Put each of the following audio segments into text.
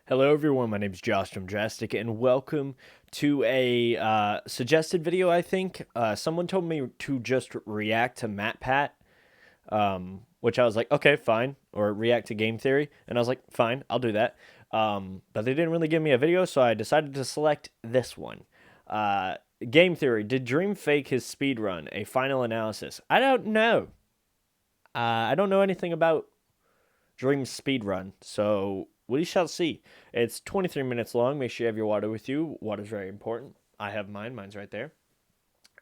Hello everyone, my name is JoshJrumJrastic, and welcome to a suggested video, I think. Someone told me to just react to MatPat, which I was like, okay, fine, or react to game theory, and I was like, fine, I'll do that. But they didn't really give me a video, so I decided to select this one. Game theory, did Dream fake his speedrun? A final analysis. I don't know. I don't know anything about Dream's speedrun, so we shall see. It's 23 minutes long. Make sure you have your water with you. Water's very important. I have mine. Mine's right there.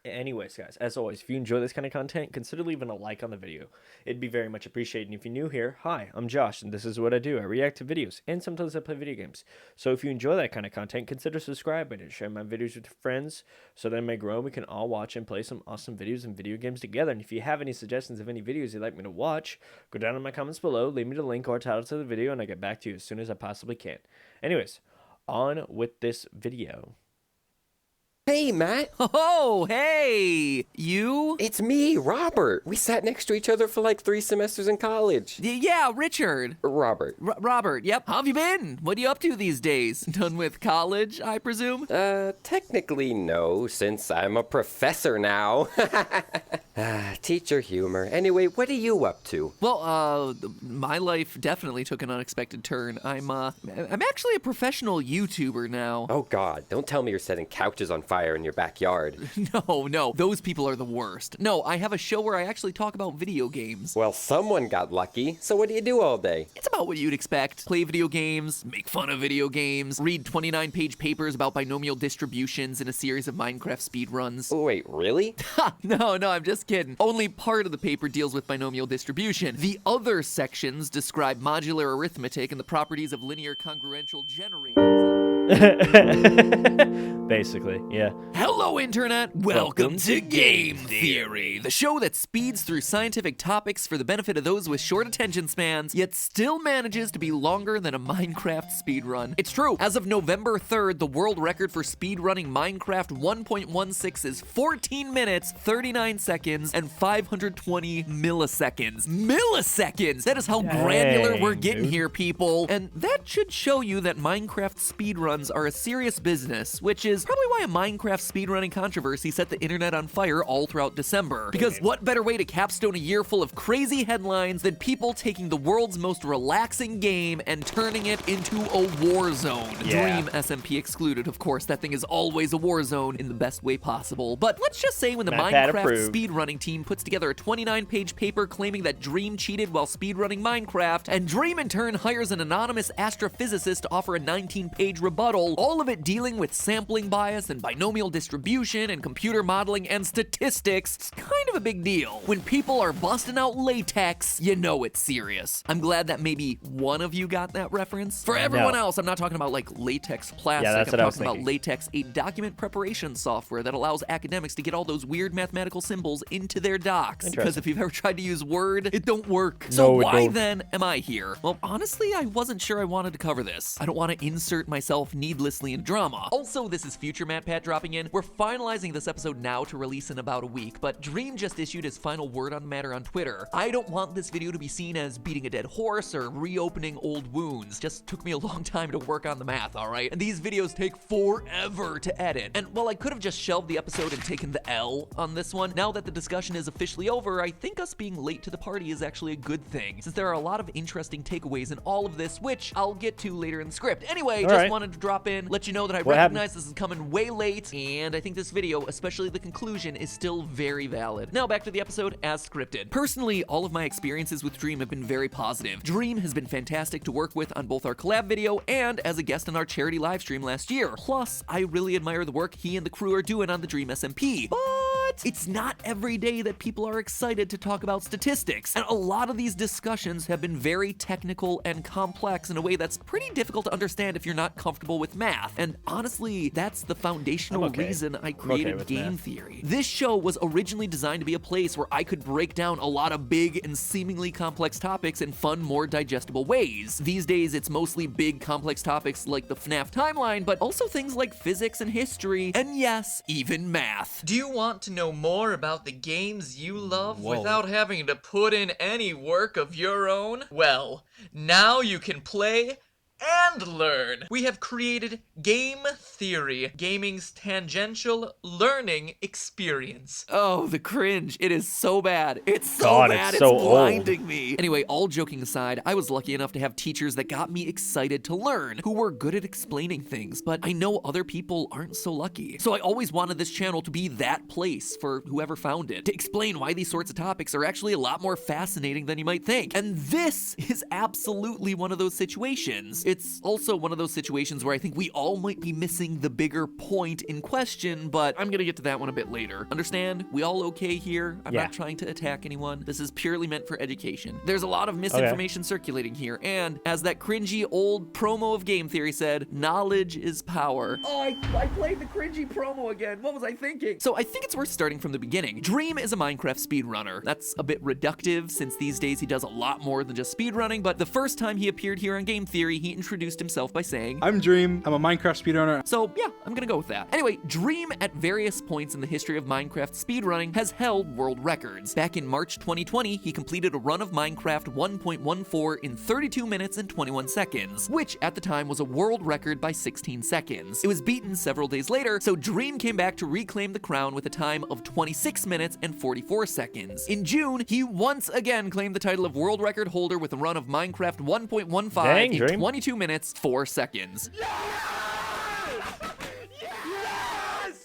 Anyways, guys, as always, if you enjoy this kind of content, consider leaving a like on the video. It'd be very much appreciated. And if you're new here, hi, I'm Josh, and this is what I do. I react to videos, and sometimes I play video games. So if you enjoy that kind of content, consider subscribing and share my videos with your friends so that it may grow and we can all watch and play some awesome videos and video games together. And if you have any suggestions of any videos you'd like me to watch, go down in my comments below, leave me the link or title to the video, and I'll get back to you as soon as I possibly can. Anyways, on with this video. Hey, Matt. Oh, hey! You? It's me, Robert. We sat next to each other for like 3 semesters in college. Yeah, Richard. Robert. Robert, yep. How have you been? What are you up to these days? Done with college, I presume? Technically no, since I'm a professor now. Teacher humor. Anyway, what are you up to? Well, my life definitely took an unexpected turn. I'm actually a professional YouTuber now. Oh God, don't tell me you're setting couches on fire in your backyard. No, those people are the worst. No, I have a show where I actually talk about video games. Well, someone got lucky. So what do you do all day? It's about what you'd expect. Play video games, make fun of video games, read 29-page papers about binomial distributions in a series of Minecraft speedruns. Oh, wait, really? Ha! No, I'm just kidding. Only part of the paper deals with binomial distribution. The other sections describe modular arithmetic and the properties of linear congruential generators. Basically, yeah. Hello, Internet! Welcome to Game Theory, the show that speeds through scientific topics for the benefit of those with short attention spans, yet still manages to be longer than a Minecraft speedrun. It's true, as of November 3rd, the world record for speedrunning Minecraft 1.16 is 14 minutes, 39 seconds, and 520 milliseconds. Milliseconds! That is how granular we're getting here, people. And that should show you that Minecraft speedruns are a serious business, which is probably why a Minecraft speedrunning controversy set the internet on fire all throughout December. Because what better way to capstone a year full of crazy headlines than people taking the world's most relaxing game and turning it into a war zone? Yeah. Dream SMP excluded, of course. That thing is always a war zone in the best way possible. But let's just say when the Minecraft speedrunning team puts together a 29-page paper claiming that Dream cheated while speedrunning Minecraft, and Dream in turn hires an anonymous astrophysicist to offer a 19-page rebuttal, all of it dealing with sampling bias and binomial distribution and computer modeling and statistics, it's kind of a big deal. When people are busting out latex, you know it's serious. I'm glad that maybe one of you got that reference. For everyone else, I'm not talking about like latex plastic. Yeah, that's I'm what I was talking about thinking. latex, a document preparation software that allows academics to get all those weird mathematical symbols into their docs. Because if you've ever tried to use Word, it don't work. So why then am I here? Well, honestly, I wasn't sure I wanted to cover this. I don't want to insert myself needlessly in drama. Also, this is future MatPat dropping in. We're finalizing this episode now to release in about a week, but Dream just issued his final word on the matter on Twitter. I don't want this video to be seen as beating a dead horse or reopening old wounds. Just took me a long time to work on the math, alright? And these videos take forever to edit. And while I could have just shelved the episode and taken the L on this one, now that the discussion is officially over, I think us being late to the party is actually a good thing, since there are a lot of interesting takeaways in all of this, which I'll get to later in the script. Anyway, just wanted to drop in, let you know that I recognize this is coming way late, and I think this video, especially the conclusion, is still very valid. Now back to the episode as scripted. Personally, all of my experiences with Dream have been very positive. Dream has been fantastic to work with on both our collab video and as a guest on our charity livestream last year. Plus, I really admire the work he and the crew are doing on the Dream SMP. But it's not every day that people are excited to talk about statistics, and a lot of these discussions have been very technical and complex in a way that's pretty difficult to understand if you're not comfortable with math. And honestly, that's the foundational reason I created Game Theory. This show was originally designed to be a place where I could break down a lot of big and seemingly complex topics in fun, more digestible ways. These days, it's mostly big, complex topics like the FNAF timeline, but also things like physics and history, and yes, even math. Do you want to know more about the games you love without having to put in any work of your own? Well, now you can play and learn. We have created Game Theory, gaming's tangential learning experience. Oh, the cringe. It is so bad. It's so God, bad. it's so blinding me. Anyway, all joking aside, I was lucky enough to have teachers that got me excited to learn, who were good at explaining things, but I know other people aren't so lucky. So I always wanted this channel to be that place for whoever found it, to explain why these sorts of topics are actually a lot more fascinating than you might think. And this is absolutely one of those situations. It's also one of those situations where I think we all might be missing the bigger point in question, but I'm gonna get to that one a bit later. Understand? We all okay here? I'm not trying to attack anyone. This is purely meant for education. There's a lot of misinformation circulating here, and as that cringy old promo of Game Theory said, knowledge is power. Oh, I played the cringy promo again. What was I thinking? So I think it's worth starting from the beginning. Dream is a Minecraft speedrunner. That's a bit reductive, since these days he does a lot more than just speedrunning, but the first time he appeared here on Game Theory, he introduced himself by saying, I'm Dream, I'm a Minecraft speedrunner. So yeah, I'm gonna go with that. Anyway, Dream at various points in the history of Minecraft speedrunning has held world records. Back in March 2020, he completed a run of Minecraft 1.14 in 32 minutes and 21 seconds, which at the time was a world record by 16 seconds. It was beaten several days later, so Dream came back to reclaim the crown with a time of 26 minutes and 44 seconds. In June, he once again claimed the title of world record holder with a run of Minecraft 1.15 in 22 minutes, 4 seconds.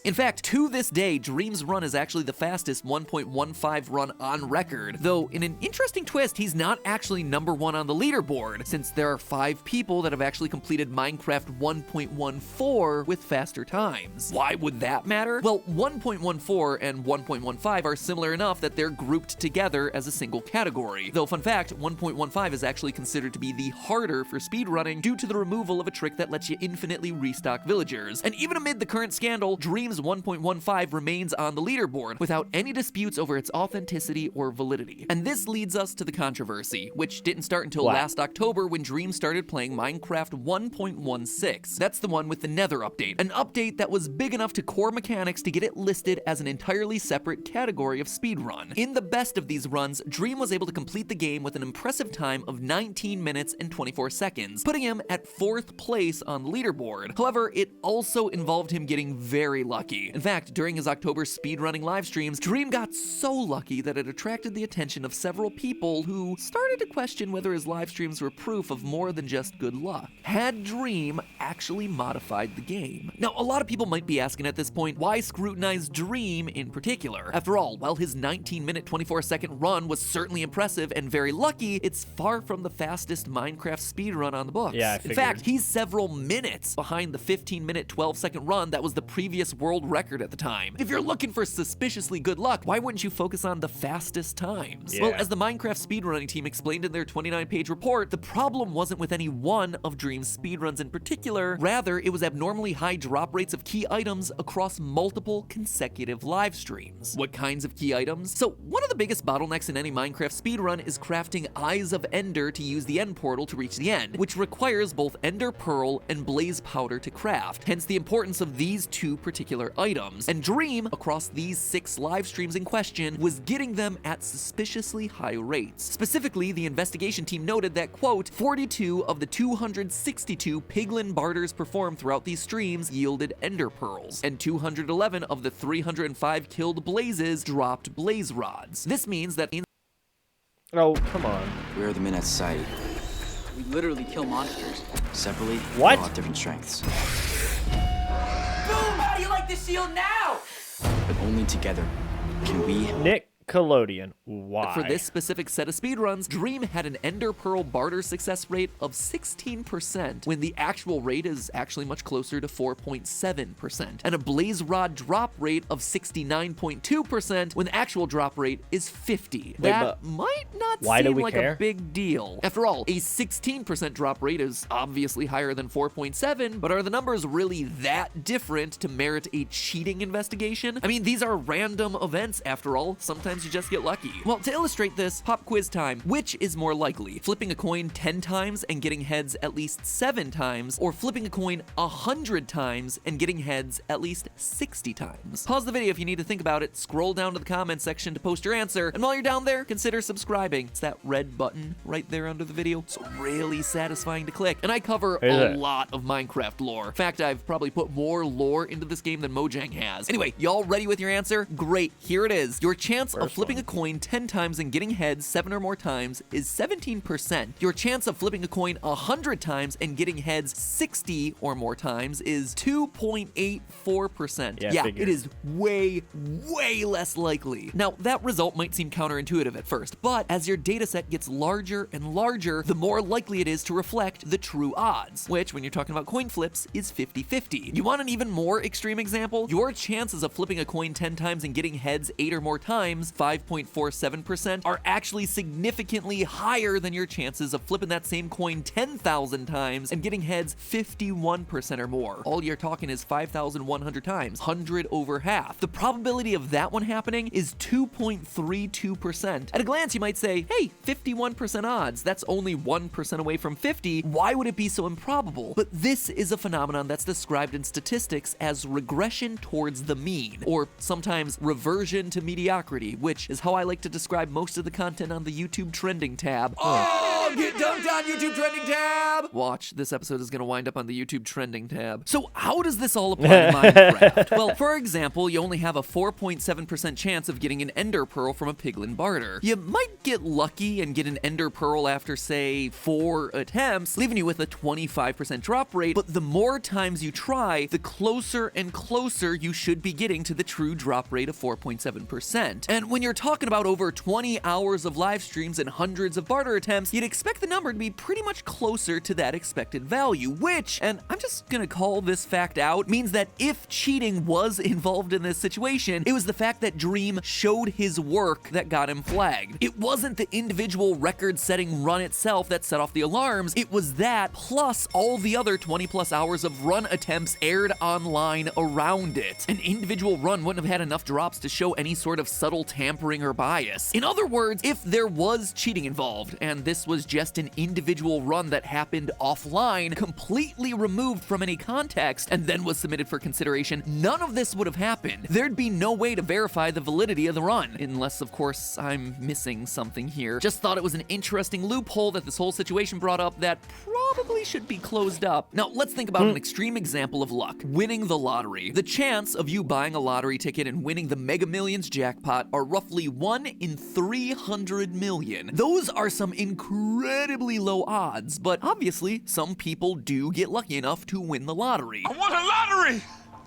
In fact, to this day, Dream's run is actually the fastest 1.15 run on record, though in an interesting twist, he's not actually number one on the leaderboard, since there are 5 people that have actually completed Minecraft 1.14 with faster times. Why would that matter? Well, 1.14 and 1.15 are similar enough that they're grouped together as a single category, though fun fact, 1.15 is actually considered to be the harder for speedrunning due to the removal of a trick that lets you infinitely restock villagers. And even amid the current scandal, Dream's 1.15 remains on the leaderboard without any disputes over its authenticity or validity. And this leads us to the controversy, which didn't start until last October when Dream started playing Minecraft 1.16. That's the one with the Nether update, an update that was big enough to core mechanics to get it listed as an entirely separate category of speedrun. In the best of these runs, Dream was able to complete the game with an impressive time of 19 minutes and 24 seconds, putting him at 4th place on the leaderboard. However, it also involved him getting very lucky. In fact, during his October speedrunning live streams, Dream got so lucky that it attracted the attention of several people who started to question whether his live streams were proof of more than just good luck. Had Dream actually modified the game? Now, a lot of people might be asking at this point, why scrutinize Dream in particular? After all, while his 19-minute, 24-second run was certainly impressive and very lucky, it's far from the fastest Minecraft speedrun on the books. Yeah, I figured. In fact, he's several minutes behind the 15-minute, 12-second run that was the previous world record at the time. If you're looking for suspiciously good luck, why wouldn't you focus on the fastest times? Well, as the Minecraft speedrunning team explained in their 29-page report, the problem wasn't with any one of Dream's speedruns in particular, rather it was abnormally high drop rates of key items across multiple consecutive live streams. What kinds of key items? So one of the biggest bottlenecks in any Minecraft speedrun is crafting Eyes of Ender to use the end portal to reach the end, which requires both Ender Pearl and Blaze Powder to craft, hence the importance of these two particular items. And Dream, across these 6 live streams in question, was getting them at suspiciously high rates. Specifically, the investigation team noted that, quote, 42 of the 262 piglin barters performed throughout these streams yielded Ender Pearls, and 211 of the 305 killed blazes dropped blaze rods. This means that in Oh, come on. We're the men at sight. We literally kill monsters. Separately, What? we all have different strengths. Boom! How do you like the shield now? But only together can we... Nickelodeon. Why? For this specific set of speedruns, Dream had an Ender Pearl barter success rate of 16%, when the actual rate is actually much closer to 4.7%, and a Blaze Rod drop rate of 69.2%, when the actual drop rate is 50. That might not seem like a big deal. After all, a 16% drop rate is obviously higher than 4.7, but are the numbers really that different to merit a cheating investigation? I mean, these are random events after all. Sometimes sometimes you just get lucky. Well, to illustrate this, pop quiz time. Which is more likely? Flipping a coin 10 times and getting heads at least 7 times, or flipping a coin 100 times and getting heads at least 60 times? Pause the video if you need to think about it, scroll down to the comments section to post your answer, and while you're down there, consider subscribing. It's that red button right there under the video. It's really satisfying to click, and I cover a lot of Minecraft lore. In fact, I've probably put more lore into this game than Mojang has. Anyway, y'all ready with your answer? Great, here it is. Your chance of flipping a coin 10 times and getting heads 7 or more times is 17%. Your chance of flipping a coin 100 times and getting heads 60 or more times is 2.84%. Yeah, it is way less likely. Now, that result might seem counterintuitive at first, but as your data set gets larger and larger, the more likely it is to reflect the true odds, which, when you're talking about coin flips, is 50-50. You want an even more extreme example? Your chances of flipping a coin 10 times and getting heads 8 or more times, 5.47%, are actually significantly higher than your chances of flipping that same coin 10,000 times and getting heads 51% or more. All you're talking is 5,100 times, 100 over half. The probability of that one happening is 2.32%. At a glance, you might say, hey, 51% odds, that's only 1% away from 50. Why would it be so improbable? But this is a phenomenon that's described in statistics as regression towards the mean, or sometimes reversion to mediocrity, which is how I like to describe most of the content on the YouTube trending tab. Oh, get dunked on YouTube trending tab! Watch, this episode is gonna wind up on the YouTube trending tab. So how does this all apply to Minecraft? Well, for example, you only have a 4.7% chance of getting an ender pearl from a piglin barter. You might get lucky and get an ender pearl after, say, 4 attempts, leaving you with a 25% drop rate, but the more times you try, the closer and closer you should be getting to the true drop rate of 4.7%. And when you're talking about over 20 hours of live streams and hundreds of barter attempts, you'd expect the number to be pretty much closer to that expected value, which, and I'm just gonna call this fact out, means that if cheating was involved in this situation, it was the fact that Dream showed his work that got him flagged. It wasn't the individual record-setting run itself that set off the alarms, it was that plus all the other 20+ hours of run attempts aired online around it. An individual run wouldn't have had enough drops to show any sort of subtle tampering or bias. In other words, if there was cheating involved, and this was just an individual run that happened offline, completely removed from any context, and then was submitted for consideration, none of this would have happened. There'd be no way to verify the validity of the run, unless, of course, I'm missing something here. Just thought it was an interesting loophole that this whole situation brought up that probably should be closed up. Now, let's think about an extreme example of luck, winning the lottery. The chance of you buying a lottery ticket and winning the Mega Millions jackpot are roughly 1 in 300 million. Those are some incredibly low odds, but obviously, some people do get lucky enough to win the lottery. I won a lottery!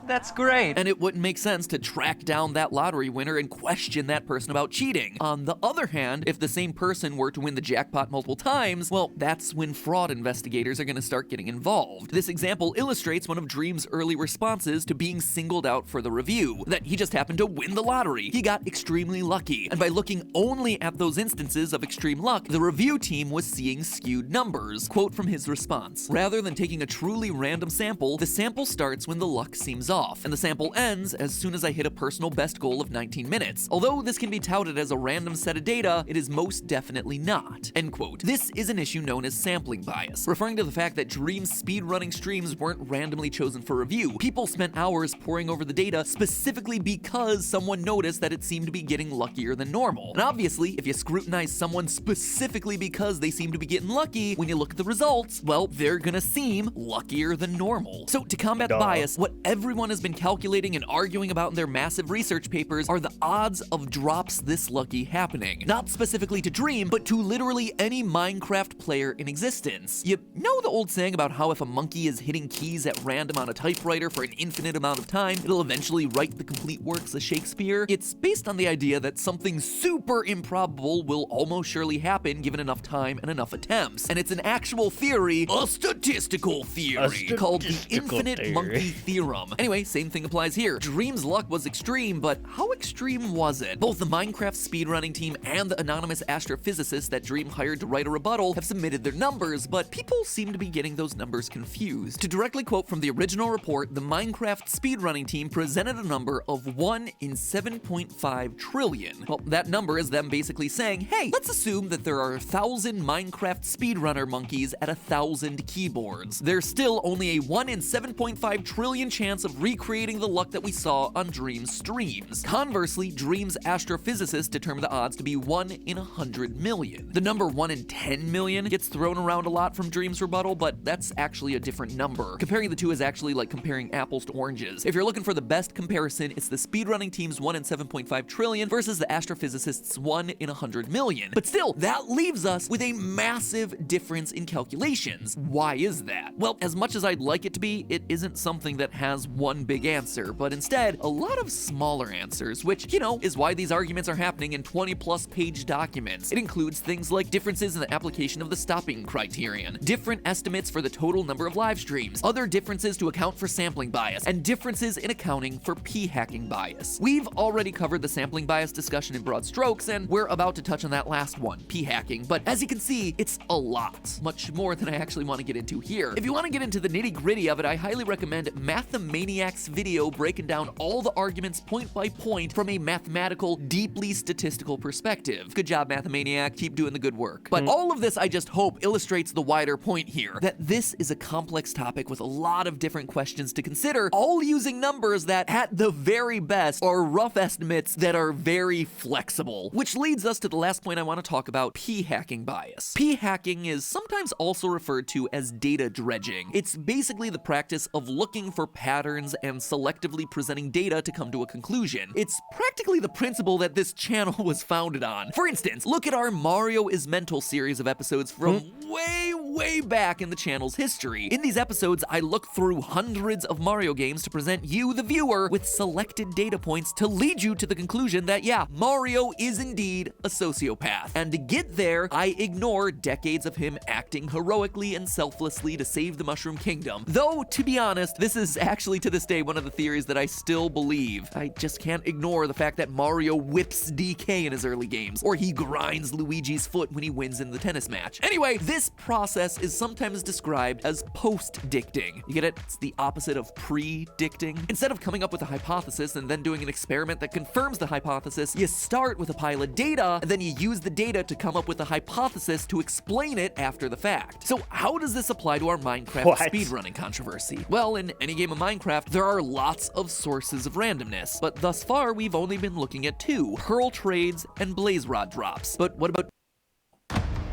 That's great. And it wouldn't make sense to track down that lottery winner and question that person about cheating. On the other hand, if the same person were to win the jackpot multiple times, well, that's when fraud investigators are going to start getting involved. This example illustrates one of Dream's early responses to being singled out for the review, that he just happened to win the lottery. He got extremely lucky, and by looking only at those instances of extreme luck, the review team was seeing skewed numbers. Quote from his response: "Rather than taking a truly random sample, the sample starts when the luck seems off, and the sample ends as soon as I hit a personal best goal of 19 minutes. Although this can be touted as a random set of data, it is most definitely not." End quote. This is an issue known as sampling bias, referring to the fact that Dream's speedrunning streams weren't randomly chosen for review. People spent hours poring over the data specifically because someone noticed that it seemed to be getting luckier than normal. And obviously, if you scrutinize someone specifically because they seem to be getting lucky, when you look at the results, well, they're gonna seem luckier than normal. So to combat the bias, what everyone has been calculating and arguing about in their massive research papers are the odds of drops this lucky happening. Not specifically to Dream, but to literally any Minecraft player in existence. You know the old saying about how if a monkey is hitting keys at random on a typewriter for an infinite amount of time, it'll eventually write the complete works of Shakespeare? It's based on the idea that something super improbable will almost surely happen given enough time and enough attempts. And it's an actual theory, a statistical theory, called the infinite monkey theorem. Anyway, Anyway, same thing applies here. Dream's luck was extreme, but how extreme was it? Both the Minecraft speedrunning team and the anonymous astrophysicist that Dream hired to write a rebuttal have submitted their numbers, but people seem to be getting those numbers confused. To directly quote from the original report, the Minecraft speedrunning team presented a number of 1 in 7.5 trillion. Well, that number is them basically saying, hey, let's assume that there are 1,000 Minecraft speedrunner monkeys at 1,000 keyboards. There's still only a 1 in 7.5 trillion chance of recreating the luck that we saw on Dream's streams. Conversely, Dream's astrophysicist determined the odds to be 1 in 100 million. The number 1 in 10 million gets thrown around a lot from Dream's rebuttal, but that's actually a different number. Comparing the two is actually like comparing apples to oranges. If you're looking for the best comparison, it's the speedrunning team's 1 in 7.5 trillion versus the astrophysicist's 1 in 100 million. But still, that leaves us with a massive difference in calculations. Why is that? Well, as much as I'd like it to be, it isn't something that has one big answer, but instead, a lot of smaller answers, which, you know, is why these arguments are happening in 20+ page documents. It includes things like differences in the application of the stopping criterion, different estimates for the total number of live streams, other differences to account for sampling bias, and differences in accounting for p-hacking bias. We've already covered the sampling bias discussion in broad strokes, and we're about to touch on that last one, p-hacking, but as you can see, it's a lot, much more than I actually want to get into here. If you want to get into the nitty-gritty of it, I highly recommend Mathemaniac's video breaking down all the arguments point by point from a mathematical, deeply statistical perspective. Good job, Mathemaniac. Keep doing the good work. But all of this, I just hope, illustrates the wider point here, that this is a complex topic with a lot of different questions to consider, all using numbers that, at the very best, are rough estimates that are very flexible. Which leads us to the last point I want to talk about, p-hacking bias. P-hacking is sometimes also referred to as data dredging. It's basically the practice of looking for patterns and selectively presenting data to come to a conclusion. It's practically the principle that this channel was founded on. For instance, look at our Mario is Mental series of episodes from way back in the channel's history. In these episodes, I look through hundreds of Mario games to present you, the viewer, with selected data points to lead you to the conclusion that, yeah, Mario is indeed a sociopath. And to get there, I ignore decades of him acting heroically and selflessly to save the Mushroom Kingdom. Though, to be honest, this is actually to this day one of the theories that I still believe. I just can't ignore the fact that Mario whips DK in his early games, or he grinds Luigi's foot when he wins in the tennis match. Anyway, this process is sometimes described as post-dicting. You get it? It's the opposite of pre-dicting. Instead of coming up with a hypothesis and then doing an experiment that confirms the hypothesis, you start with a pile of data, and then you use the data to come up with a hypothesis to explain it after the fact. So how does this apply to our Minecraft speedrunning controversy? Well, in any game of Minecraft, there are lots of sources of randomness, but thus far we've only been looking at 2, Pearl Trades and Blaze Rod drops. But what about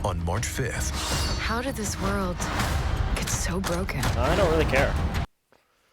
on March 5th? How did this world get so broken? I don't really care.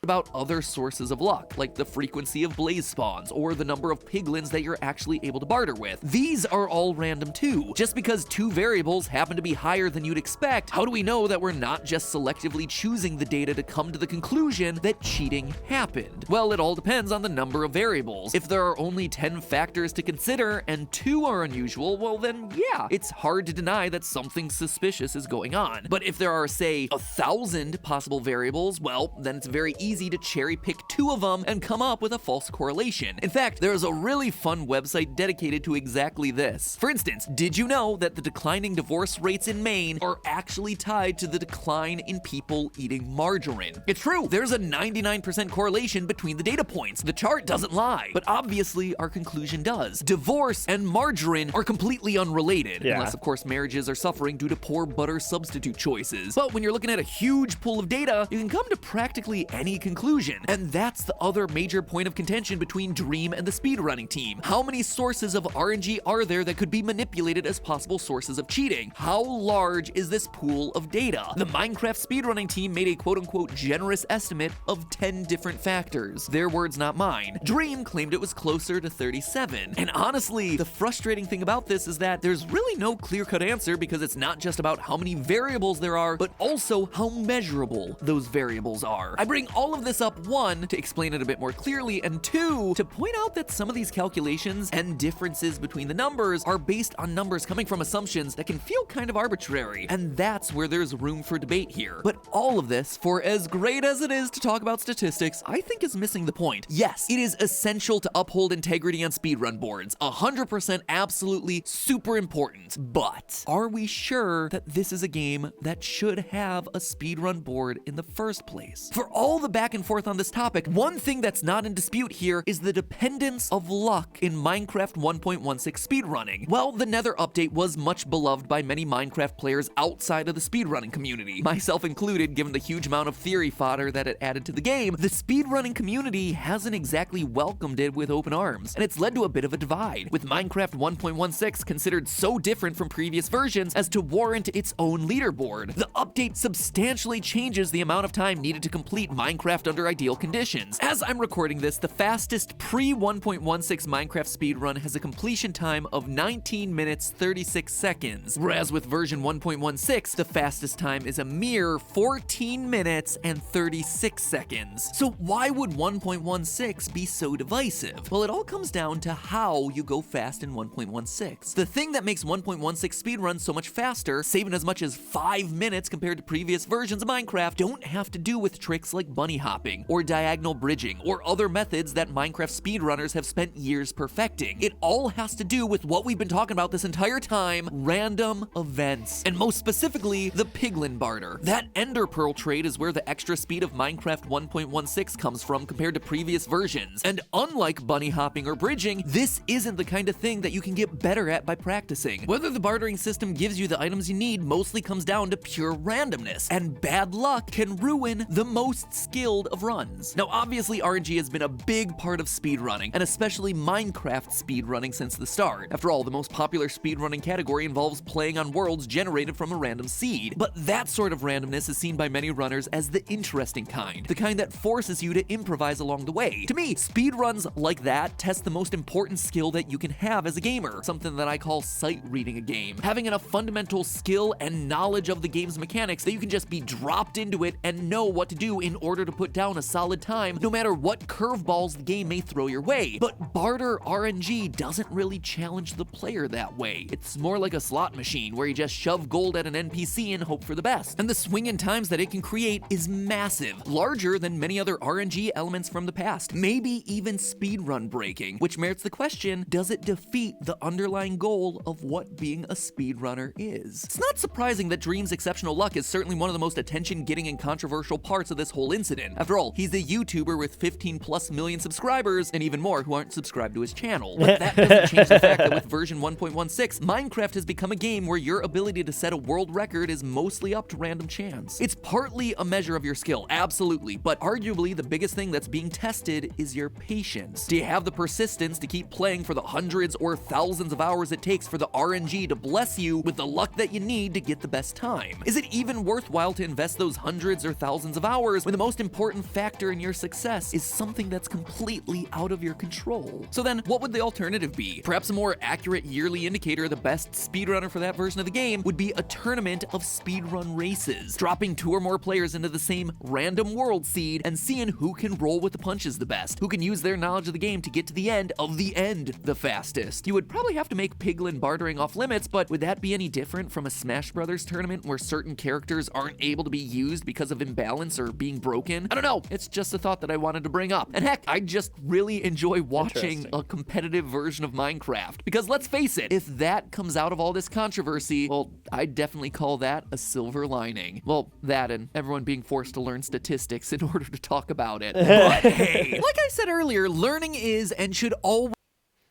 About other sources of luck, like the frequency of blaze spawns or the number of piglins that you're actually able to barter with. These are all random too. Just because 2 variables happen to be higher than you'd expect, how do we know that we're not just selectively choosing the data to come to the conclusion that cheating happened? Well, it all depends on the number of variables. If there are only 10 factors to consider and 2 are unusual, well then yeah, it's hard to deny that something suspicious is going on. But if there are, say, 1,000 possible variables, well, then it's very easy to cherry pick 2 of them and come up with a false correlation. In fact, there's a really fun website dedicated to exactly this. For instance, did you know that the declining divorce rates in Maine are actually tied to the decline in people eating margarine? It's true, there's a 99% correlation between the data points. The chart doesn't lie, but obviously our conclusion does. Divorce and margarine are completely unrelated, unless of course marriages are suffering due to poor butter substitute choices. But when you're looking at a huge pool of data, you can come to practically any conclusion. And that's the other major point of contention between Dream and the speedrunning team. How many sources of RNG are there that could be manipulated as possible sources of cheating? How large is this pool of data? The Minecraft speedrunning team made a quote-unquote generous estimate of 10 different factors. Their words, not mine. Dream claimed it was closer to 37. And honestly, the frustrating thing about this is that there's really no clear-cut answer, because it's not just about how many variables there are, but also how measurable those variables are. I bring all all of this up, 1, to explain it a bit more clearly, and 2, to point out that some of these calculations and differences between the numbers are based on numbers coming from assumptions that can feel kind of arbitrary, and that's where there's room for debate here. But all of this, for as great as it is to talk about statistics, I think is missing the point. Yes, it is essential to uphold integrity on speedrun boards, 100% absolutely super important, but are we sure that this is a game that should have a speedrun board in the first place? For all the back and forth on this topic, one thing that's not in dispute here is the dependence of luck in Minecraft 1.16 speedrunning. Well, the Nether update was much beloved by many Minecraft players outside of the speedrunning community, myself included, given the huge amount of theory fodder that it added to the game. The speedrunning community hasn't exactly welcomed it with open arms, and it's led to a bit of a divide, with Minecraft 1.16 considered so different from previous versions as to warrant its own leaderboard. The update substantially changes the amount of time needed to complete Minecraft under ideal conditions. As I'm recording this, the fastest pre-1.16 Minecraft speedrun has a completion time of 19 minutes 36 seconds, whereas with version 1.16, the fastest time is a mere 14 minutes and 36 seconds. So why would 1.16 be so divisive? Well, it all comes down to how you go fast in 1.16. The thing that makes 1.16 speedruns so much faster, saving as much as 5 minutes compared to previous versions of Minecraft, don't have to do with tricks like bunny hopping or diagonal bridging or other methods that Minecraft speedrunners have spent years perfecting. It all has to do with what we've been talking about this entire time: random events, and most specifically, the piglin barter. That ender pearl trade is where the extra speed of Minecraft 1.16 comes from compared to previous versions, and unlike bunny hopping or bridging, this isn't the kind of thing that you can get better at by practicing. Whether the bartering system gives you the items you need mostly comes down to pure randomness, and bad luck can ruin the most skilled of runs. Now, obviously, RNG has been a big part of speedrunning, and especially Minecraft speedrunning since the start. After all, the most popular speedrunning category involves playing on worlds generated from a random seed. But that sort of randomness is seen by many runners as the interesting kind, the kind that forces you to improvise along the way. To me, speedruns like that test the most important skill that you can have as a gamer, something that I call sight reading a game. Having enough fundamental skill and knowledge of the game's mechanics that you can just be dropped into it and know what to do in order to put down a solid time, no matter what curveballs the game may throw your way. But barter RNG doesn't really challenge the player that way. It's more like a slot machine where you just shove gold at an NPC and hope for the best. And the swing in times that it can create is massive, larger than many other RNG elements from the past, maybe even speedrun breaking, which merits the question, does it defeat the underlying goal of what being a speedrunner is? It's not surprising that Dream's exceptional luck is certainly one of the most attention-getting and controversial parts of this whole incident. After all, he's a YouTuber with 15+ million subscribers, and even more who aren't subscribed to his channel. But that doesn't change the fact that with version 1.16, Minecraft has become a game where your ability to set a world record is mostly up to random chance. It's partly a measure of your skill, absolutely, but arguably the biggest thing that's being tested is your patience. Do you have the persistence to keep playing for the hundreds or thousands of hours it takes for the RNG to bless you with the luck that you need to get the best time? Is it even worthwhile to invest those hundreds or thousands of hours when the most important factor in your success is something that's completely out of your control? So then, what would the alternative be? Perhaps a more accurate yearly indicator of the best speedrunner for that version of the game would be a tournament of speedrun races, dropping 2 or more players into the same random world seed and seeing who can roll with the punches the best, who can use their knowledge of the game to get to the end of the end the fastest. You would probably have to make piglin bartering off limits, but would that be any different from a Smash Brothers tournament where certain characters aren't able to be used because of imbalance or being broken? I don't know, it's just a thought that I wanted to bring up. And heck, I just really enjoy watching a competitive version of Minecraft, because let's face it, if that comes out of all this controversy, well, I'd definitely call that a silver lining. Well, that and everyone being forced to learn statistics in order to talk about it. But hey, like I said earlier, learning is and should always...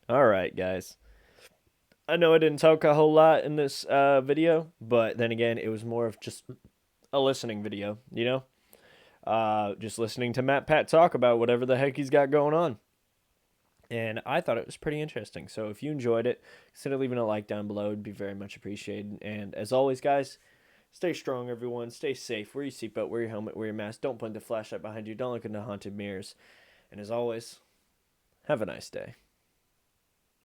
All right, guys. I know I didn't talk a whole lot in this video, but then again, it was more of just a listening video, you know? Just listening to Matt Pat talk about whatever the heck he's got going on. And I thought it was pretty interesting. So if you enjoyed it, consider leaving a like down below. It'd be very much appreciated. And as always, guys, stay strong, everyone. Stay safe. Wear your seatbelt, wear your helmet, wear your mask. Don't point the flashlight behind you. Don't look into haunted mirrors. And as always, have a nice day.